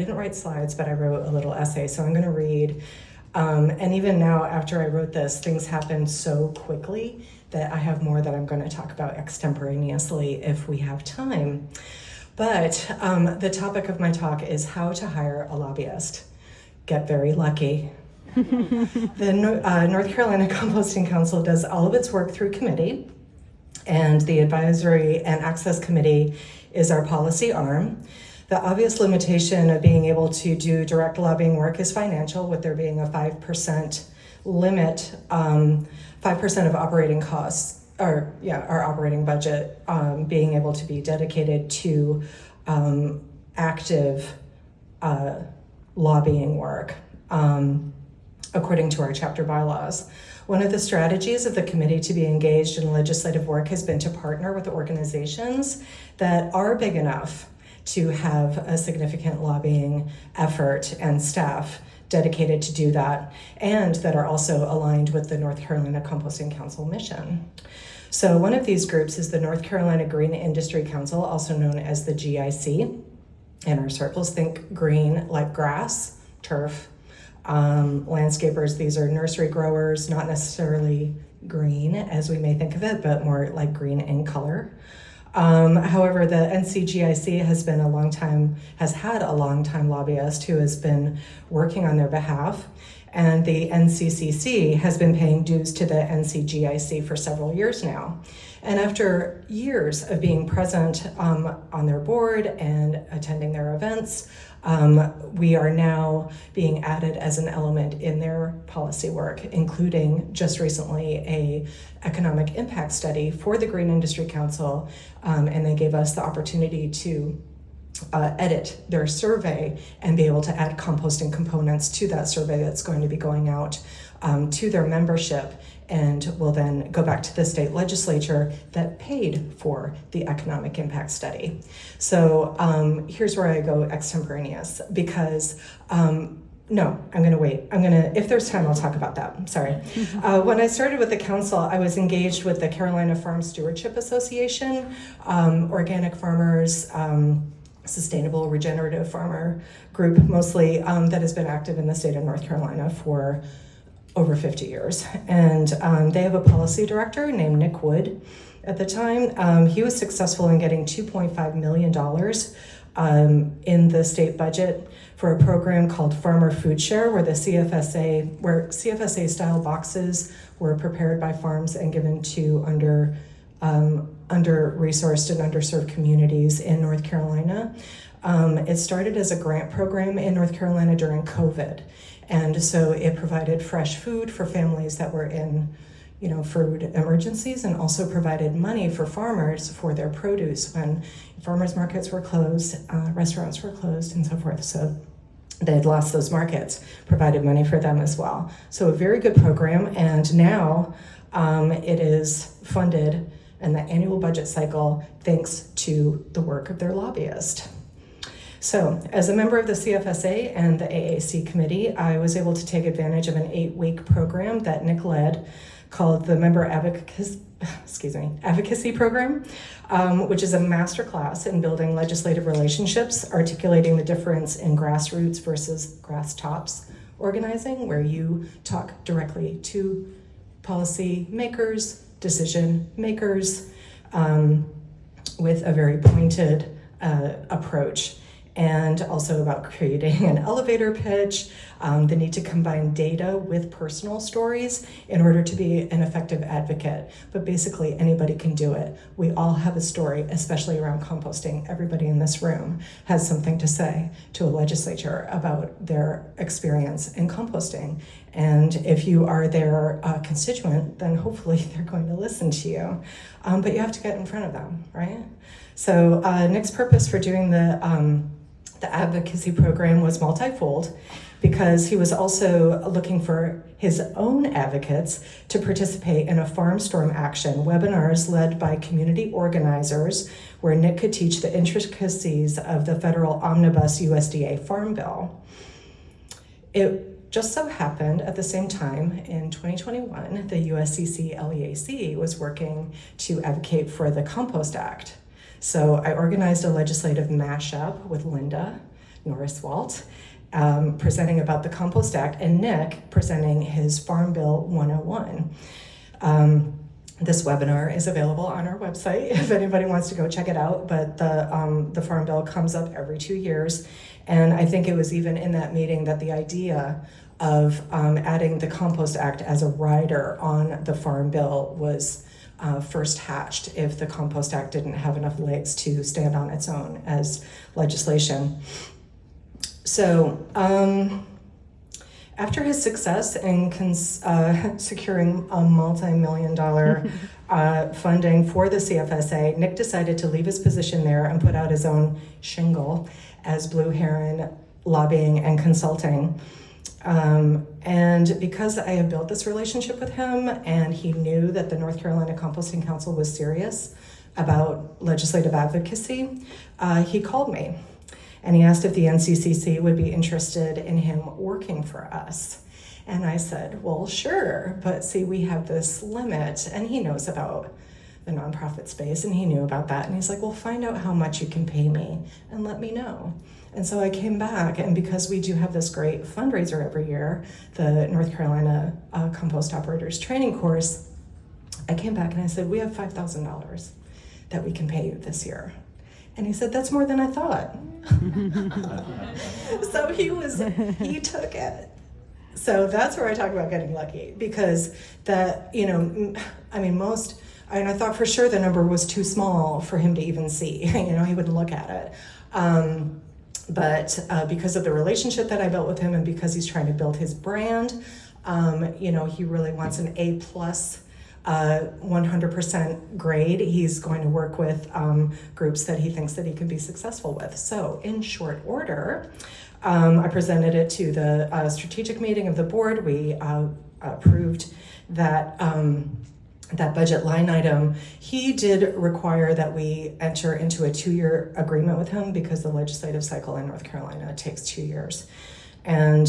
didn't write slides, but I wrote a little essay, so I'm going to read. And even now, after I wrote this, things happened so quickly that I have more that I'm going to talk about extemporaneously if we have time. But the topic of my talk is how to hire a lobbyist. Get very lucky. The North Carolina Composting Council does all of its work through committee, and the Advisory and Access Committee is our policy arm. The obvious limitation of being able to do direct lobbying work is financial, with there being a 5% limit, 5% of operating costs, our operating budget being able to be dedicated to active lobbying work, according to our chapter bylaws. One of the strategies of the committee to be engaged in legislative work has been to partner with organizations that are big enough to have a significant lobbying effort and staff dedicated to do that, and that are also aligned with the North Carolina Composting Council mission. So one of these groups is the North Carolina Green Industry Council, also known as the GIC. In our circles, think green like grass, turf. Landscapers, these are nursery growers, not necessarily green as we may think of it, but more like green in color. However, the NCGIC has had a long time lobbyist who has been working on their behalf, and the NCCC has been paying dues to the NCGIC for several years now. And after years of being present on their board and attending their events, we are now being added as an element in their policy work, including just recently a economic impact study for the Green Industry Council, and they gave us the opportunity to edit their survey and be able to add composting components to that survey that's going to be going out to their membership, and will then go back to the state legislature that paid for the economic impact study. So here's where I go extemporaneous, because no, I'm going to wait. If there's time, I'll talk about that. Sorry. When I started with the council, I was engaged with the Carolina Farm Stewardship Association, organic farmers, sustainable regenerative farmer group mostly, that has been active in the state of North Carolina for over 50 years. And they have a policy director named Nick Wood. At the time, he was successful in getting $2.5 million in the state budget for a program called Farmer Food Share, where CFSA style boxes were prepared by farms and given to under-resourced and underserved communities in North Carolina. It started as a grant program in North Carolina during COVID. And so it provided fresh food for families that were in, food emergencies, and also provided money for farmers for their produce when farmers markets were closed, restaurants were closed, and so forth. So they had lost those markets, provided money for them as well. So a very good program, and now it is funded in the annual budget cycle thanks to the work of their lobbyist. So as a member of the CFSA and the AAC committee, I was able to take advantage of an 8-week program that Nick led called the Member Advocacy Program, which is a masterclass in building legislative relationships, articulating the difference in grassroots versus grass tops organizing, where you talk directly to policy makers, decision makers, with a very pointed approach. And also about creating an elevator pitch, the need to combine data with personal stories in order to be an effective advocate. But basically anybody can do it. We all have a story, especially around composting. Everybody in this room has something to say to a legislature about their experience in composting. And if you are their constituent, then hopefully they're going to listen to you. But you have to get in front of them, right? So Nick's purpose for doing the advocacy program was multifold, because he was also looking for his own advocates to participate in a farm storm action webinars led by community organizers, where Nick could teach the intricacies of the federal omnibus USDA farm bill. It just so happened at the same time in 2021, the USCC LEAC was working to advocate for the Compost Act. So I organized a legislative mashup with Linda Norris Walt, presenting about the Compost Act, and Nick presenting his Farm Bill 101. This webinar is available on our website if anybody wants to go check it out, but the Farm Bill comes up every 2 years, and I think it was even in that meeting that the idea of adding the Compost Act as a rider on the Farm Bill was first hatched if the Compost Act didn't have enough legs to stand on its own as legislation. So after his success in securing a multi-million-dollar funding for the CFSA, Nick decided to leave his position there and put out his own shingle as Blue Heron Lobbying and Consulting. And because I had built this relationship with him and he knew that the North Carolina Composting Council was serious about legislative advocacy, he called me and he asked if the NCCC would be interested in him working for us. And I said, well, sure, but see, we have this limit, and he knows about the nonprofit space and he knew about that. And he's like, well, find out how much you can pay me and let me know. And so I came back, and because we do have this great fundraiser every year, the North Carolina Compost Operators Training Course, I came back and I said, we have $5,000 that we can pay you this year. And he said, that's more than I thought. So he took it. So that's where I talk about getting lucky, because that, I thought for sure the number was too small for him to even see. He wouldn't look at it. But because of the relationship that I built with him and because he's trying to build his brand, he really wants an A+, 100% grade. He's going to work with groups that he thinks that he can be successful with. So in short order, I presented it to the strategic meeting of the board. We approved that that budget line item. He did require that we enter into a 2-year agreement with him because the legislative cycle in North Carolina takes 2 years. And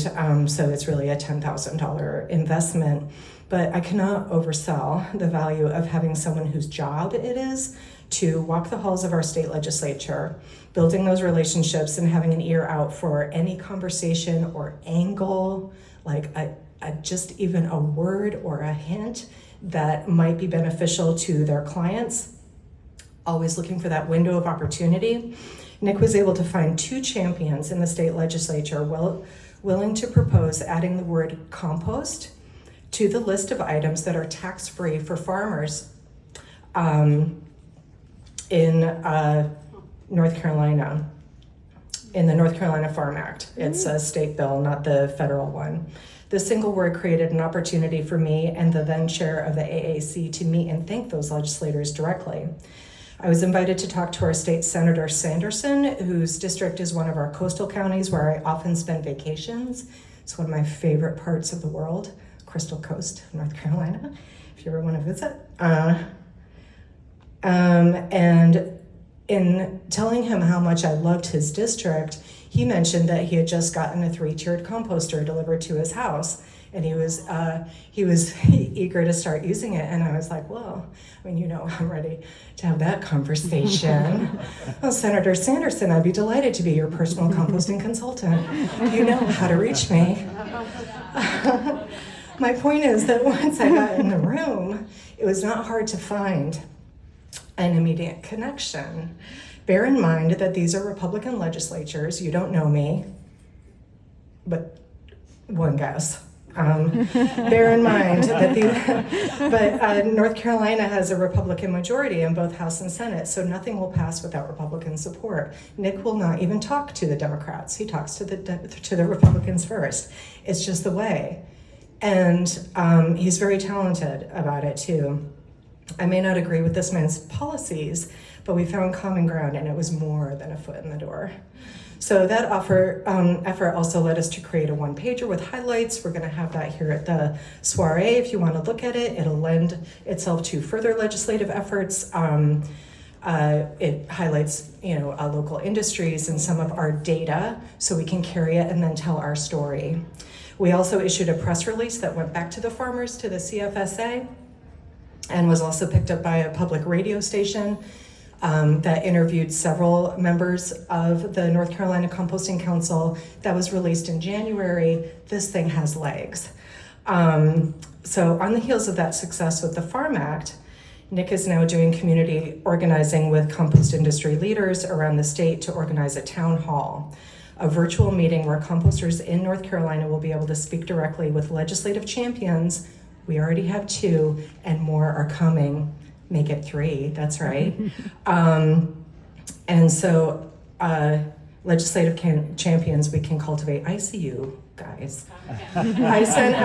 so it's really a $10,000 investment. But I cannot oversell the value of having someone whose job it is to walk the halls of our state legislature, building those relationships and having an ear out for any conversation or angle, like just even a word or a hint that might be beneficial to their clients, always looking for that window of opportunity. Nick was able to find 2 champions in the state legislature willing to propose adding the word compost to the list of items that are tax-free for farmers in North Carolina, in the North Carolina Farm Act. It's a state bill, not the federal one. The single word created an opportunity for me and the then chair of the AAC to meet and thank those legislators directly. I was invited to talk to our state Senator Sanderson, whose district is one of our coastal counties where I often spend vacations. It's one of my favorite parts of the world, Crystal Coast, North Carolina, if you ever want to visit. And in telling him how much I loved his district, he mentioned that he had just gotten a 3-tiered composter delivered to his house, and he was eager to start using it. And I was like, well, I'm ready to have that conversation. Well, Senator Sanderson, I'd be delighted to be your personal composting consultant. You know how to reach me. My point is that once I got in the room, it was not hard to find an immediate connection. Bear in mind that these are Republican legislatures. You don't know me, but one guess. Bear in mind that North Carolina has a Republican majority in both House and Senate, so nothing will pass without Republican support. Nick will not even talk to the Democrats. He talks to the Republicans first. It's just the way. And he's very talented about it too. I may not agree with this man's policies, but we found common ground, and it was more than a foot in the door. So that effort also led us to create a 1-pager with highlights. We're going to have that here at the soiree if you want to look at it. It'll lend itself to further legislative efforts. It highlights, local industries and some of our data so we can carry it and then tell our story. We also issued a press release that went back to the farmers, to the CFSA, and was also picked up by a public radio station. that interviewed several members of the North Carolina Composting Council. That was released in January. This thing has legs. So on the heels of that success with the Farm Act, Nick is now doing community organizing with compost industry leaders around the state to organize a town hall, a virtual meeting where composters in North Carolina will be able to speak directly with legislative champions. We already have 2, and more are coming. Make it 3, that's right. And so legislative champions we can cultivate. I see you guys. I sent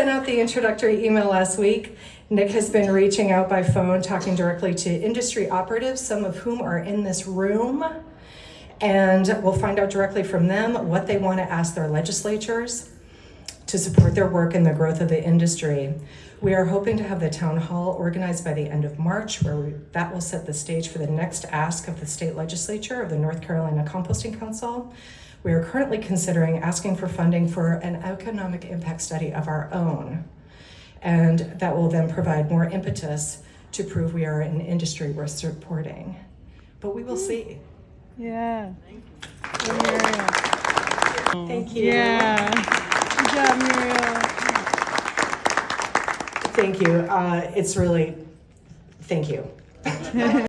out the introductory email last week. Nick has been reaching out by phone, talking directly to industry operatives, some of whom are in this room, and we'll find out directly from them what they want to ask their legislatures to support their work in the growth of the industry. We are hoping to have the town hall organized by the end of March, that will set the stage for the next ask of the state legislature of the North Carolina Composting Council. We are currently considering asking for funding for an economic impact study of our own, and that will then provide more impetus to prove we are an industry worth supporting. But we will see. Yeah. Thank you. Yeah. Good job, Muriel. Thank you. It's really, thank you.